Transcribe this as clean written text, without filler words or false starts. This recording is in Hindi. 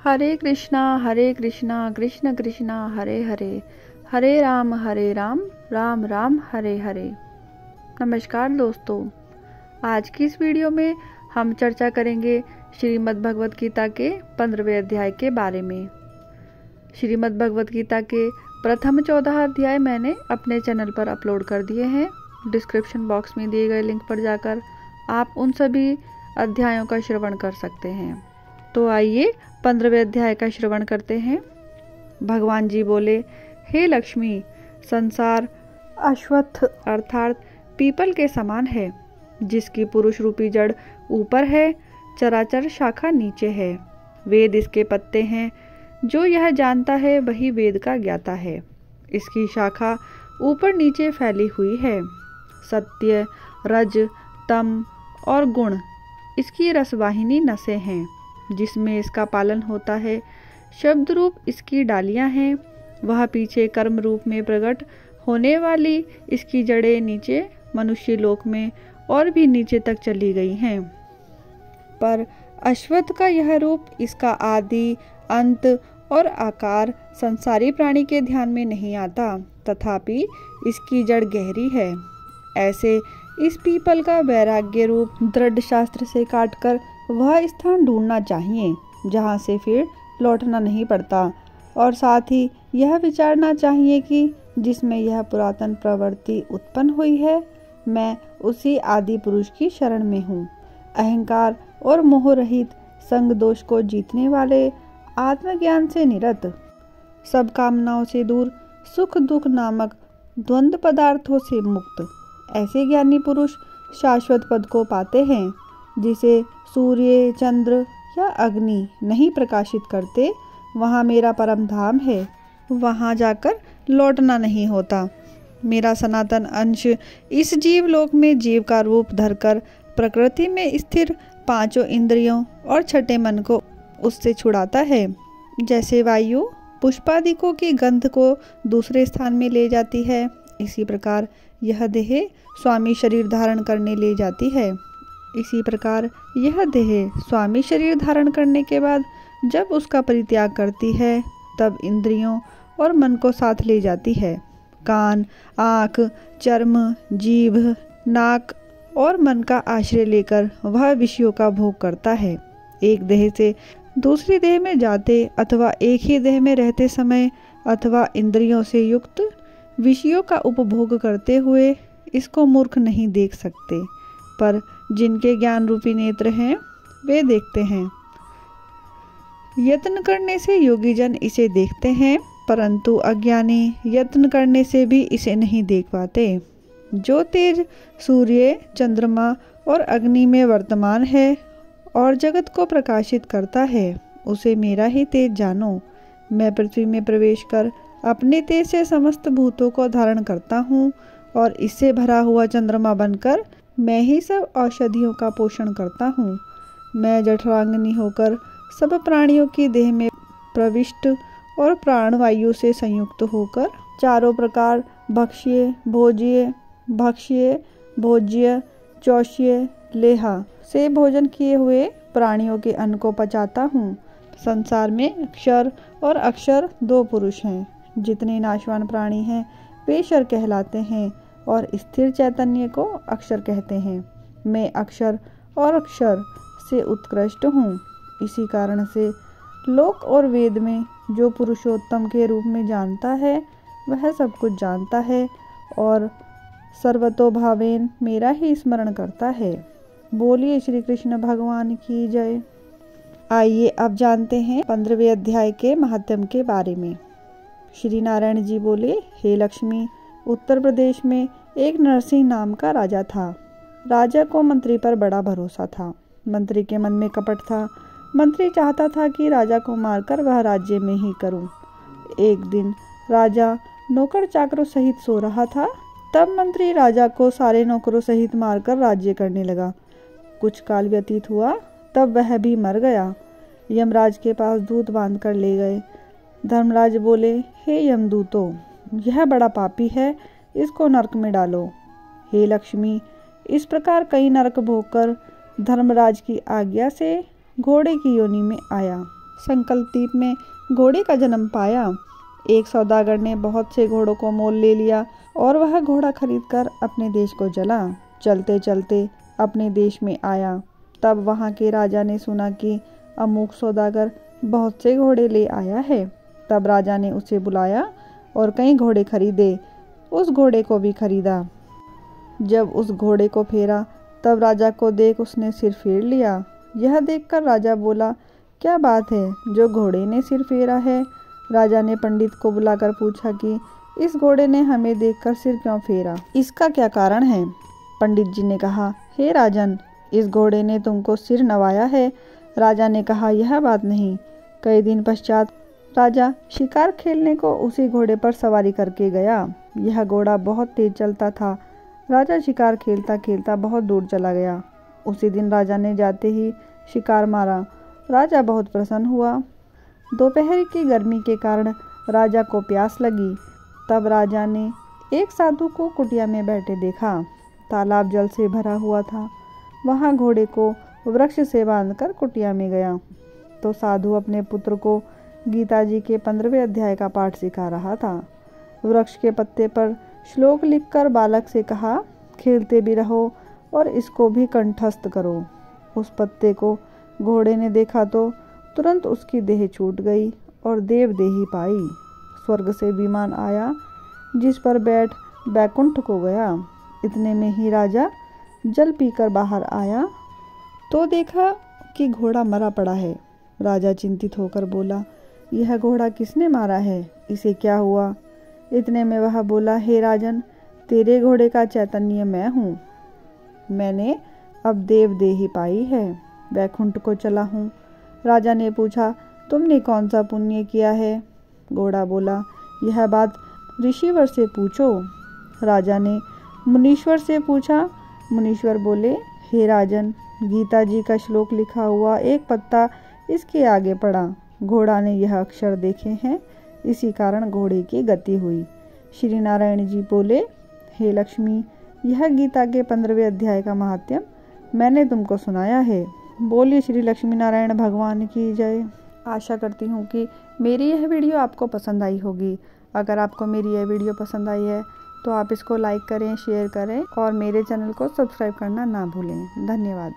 हरे कृष्णा कृष्ण कृष्णा हरे हरे, हरे राम राम राम हरे हरे। नमस्कार दोस्तों, आज की इस वीडियो में हम चर्चा करेंगे श्रीमद् भगवत गीता के 15वें अध्याय के बारे में। श्रीमद् भगवत गीता के प्रथम 14 अध्याय मैंने अपने चैनल पर अपलोड कर दिए हैं। डिस्क्रिप्शन बॉक्स में दिए गए लिंक पर जाकर आप उन सभी अध्यायों का श्रवण कर सकते हैं। तो आइए 15वें अध्याय का श्रवण करते हैं। भगवान जी बोले, हे लक्ष्मी, संसार अश्वत्थ अर्थात पीपल के समान है, जिसकी पुरुष रूपी जड़ ऊपर है, चराचर शाखा नीचे है। वेद इसके पत्ते हैं, जो यह जानता है वही वेद का ज्ञाता है। इसकी शाखा ऊपर नीचे फैली हुई है। सत्य, रज, तम और गुण इसकी रसवाहिनी नसें हैं, जिसमें इसका पालन होता है। शब्द रूप इसकी डालियां हैं। वह पीछे कर्म रूप में प्रकट होने वाली इसकी जड़ें नीचे मनुष्य लोक में और भी नीचे तक चली गई हैं। पर अश्वत्थ का यह रूप, इसका आदि, अंत और आकार संसारी प्राणी के ध्यान में नहीं आता, तथापि इसकी जड़ गहरी है। ऐसे इस पीपल का वैराग्य रूप दृढ़ शास्त्र से काटकर वह स्थान ढूंढना चाहिए जहाँ से फिर लौटना नहीं पड़ता, और साथ ही यह विचारना चाहिए कि जिसमें यह पुरातन प्रवृत्ति उत्पन्न हुई है, मैं उसी आदि पुरुष की शरण में हूँ। अहंकार और मोह रहित, संग दोष को जीतने वाले, आत्मज्ञान से निरत, सब कामनाओं से दूर, सुख दुख नामक द्वंद्व पदार्थों से मुक्त, ऐसे ज्ञानी पुरुष शाश्वत पद को पाते हैं, जिसे सूर्य, चंद्र या अग्नि नहीं प्रकाशित करते। वहाँ मेरा परम धाम है, वहाँ जाकर लौटना नहीं होता। मेरा सनातन अंश इस जीव लोक में जीव का रूप धरकर प्रकृति में स्थिर पांचों इंद्रियों और छठे मन को उससे छुड़ाता है। जैसे वायु पुष्पादिकों की गंध को दूसरे स्थान में ले जाती है, इसी प्रकार यह देह स्वामी शरीर धारण करने ले जाती है। इसी प्रकार यह देह स्वामी शरीर धारण करने के बाद जब उसका परित्याग करती है, तब इंद्रियों और मन को साथ ले जाती है। कान, आँख, चर्म, जीभ, नाक और मन का आश्रय लेकर वह विषयों का भोग करता है। एक देह से दूसरी देह में जाते अथवा एक ही देह में रहते समय अथवा इंद्रियों से युक्त विषयों का उपभोग करते हुए इसको मूर्ख नहीं देख सकते, पर जिनके ज्ञान रूपी नेत्र हैं वे देखते हैं। यत्न करने से योगी जन इसे देखते हैं, परंतु अज्ञानी यत्न करने से भी इसे नहीं देख पाते। जो तेज सूर्य, चंद्रमा और अग्नि में वर्तमान है और जगत को प्रकाशित करता है, उसे मेरा ही तेज जानो। मैं पृथ्वी में प्रवेश कर अपने तेज से समस्त भूतों को धारण करता हूँ, और इससे भरा हुआ चंद्रमा बनकर मैं ही सब औषधियों का पोषण करता हूँ। मैं जठरांगनी होकर सब प्राणियों की देह में प्रविष्ट और प्राणवायु से संयुक्त होकर चारों प्रकार भक्ष्य, भोज्य, चौष्य, लेहा से भोजन किए हुए प्राणियों के अन्न को पचाता हूँ। संसार में क्षर और अक्षर दो पुरुष हैं। जितने नाशवान प्राणी हैं वे क्षर कहलाते हैं और स्थिर चैतन्य को अक्षर कहते हैं। मैं अक्षर और अक्षर से उत्कृष्ट हूँ। इसी कारण से लोक और वेद में जो पुरुषोत्तम के रूप में जानता है, वह सब कुछ जानता है और सर्वतोभावेन मेरा ही स्मरण करता है। बोलिए श्री कृष्ण भगवान की जय। आइए अब जानते हैं 15वें अध्याय के महात्म्य के बारे में। श्री नारायण जी बोले, हे लक्ष्मी, उत्तर प्रदेश में एक नरसिंह नाम का राजा था। राजा को मंत्री पर बड़ा भरोसा था। मंत्री के मन में कपट था। मंत्री चाहता था कि राजा को मारकर वह राज्य में ही करूं। एक दिन राजा नौकर चाकरों सहित सो रहा था। तब मंत्री राजा को सारे नौकरों सहित मारकर राज्य करने लगा। कुछ काल व्यतीत हुआ, तब वह भी मर गया। यमराज के पास दूत बांध कर ले गए। धर्मराज बोले, हे यमदूतों, यह बड़ा पापी है, इसको नरक में डालो। हे लक्ष्मी, इस प्रकार कई नरक भोगकर धर्मराज की आज्ञा से घोड़े की योनि में आया। संकल्प द्वीप में घोड़े का जन्म पाया। एक सौदागर ने बहुत से घोड़ों को मोल ले लिया और वह घोड़ा खरीदकर अपने देश को चला। चलते चलते अपने देश में आया। तब वहाँ के राजा ने सुना कि अमुक सौदागर बहुत से घोड़े ले आया है। तब राजा ने उसे बुलाया और कई घोड़े खरीदे। उस घोड़े को भी खरीदा। जब उस घोड़े को फेरा तब राजा को देख उसने सिर फेर लिया। यह देखकर राजा बोला, क्या बात है, जो घोड़े ने सिर फेरा है? राजा ने पंडित को बुलाकर पूछा कि इस घोड़े ने हमें देखकर सिर क्यों फेरा, इसका क्या कारण है? पंडित जी ने कहा, हे राजन, इस घोड़े ने तुमको सिर नवाया है। राजा ने कहा, यह बात नहीं। कई दिन पश्चात राजा शिकार खेलने को उसी घोड़े पर सवारी करके गया। यह घोड़ा बहुत तेज चलता था। राजा शिकार खेलता खेलता बहुत दूर चला गया। उसी दिन राजा ने जाते ही शिकार मारा। राजा बहुत प्रसन्न हुआ। दोपहर की गर्मी के कारण राजा को प्यास लगी। तब राजा ने एक साधु को कुटिया में बैठे देखा। तालाब जल से भरा हुआ था। वहाँ घोड़े को वृक्ष से बांधकर कुटिया में गया तो साधु अपने पुत्र को गीता जी के 15वें अध्याय का पाठ सिखा रहा था। वृक्ष के पत्ते पर श्लोक लिखकर बालक से कहा, खेलते भी रहो और इसको भी कंठस्थ करो। उस पत्ते को घोड़े ने देखा तो तुरंत उसकी देह छूट गई और देवदेही पाई। स्वर्ग से विमान आया जिस पर बैठ बैकुंठ को गया। इतने में ही राजा जल पीकर बाहर आया तो देखा कि घोड़ा मरा पड़ा है। राजा चिंतित होकर बोला, यह घोड़ा किसने मारा है? इसे क्या हुआ? इतने में वह बोला, हे राजन, तेरे घोड़े का चैतन्य मैं हूँ। मैंने अब देवदेही पाई है, बैकुंठ को चला हूँ। राजा ने पूछा, तुमने कौन सा पुण्य किया है? घोड़ा बोला, यह बात ऋषिवर से पूछो। राजा ने मुनीश्वर से पूछा। मुनीश्वर बोले, हे राजन, गीता जी का श्लोक लिखा हुआ एक पत्ता इसके आगे पड़ा। घोड़ा ने यह अक्षर देखे हैं, इसी कारण घोड़े की गति हुई। श्री नारायण जी बोले, हे लक्ष्मी, यह गीता के 15वें अध्याय का महात्म्य मैंने तुमको सुनाया है। बोलिए श्री लक्ष्मी नारायण भगवान की जय। आशा करती हूँ कि मेरी यह वीडियो आपको पसंद आई होगी। अगर आपको मेरी यह वीडियो पसंद आई है तो आप इसको लाइक करें, शेयर करें और मेरे चैनल को सब्सक्राइब करना ना भूलें। धन्यवाद।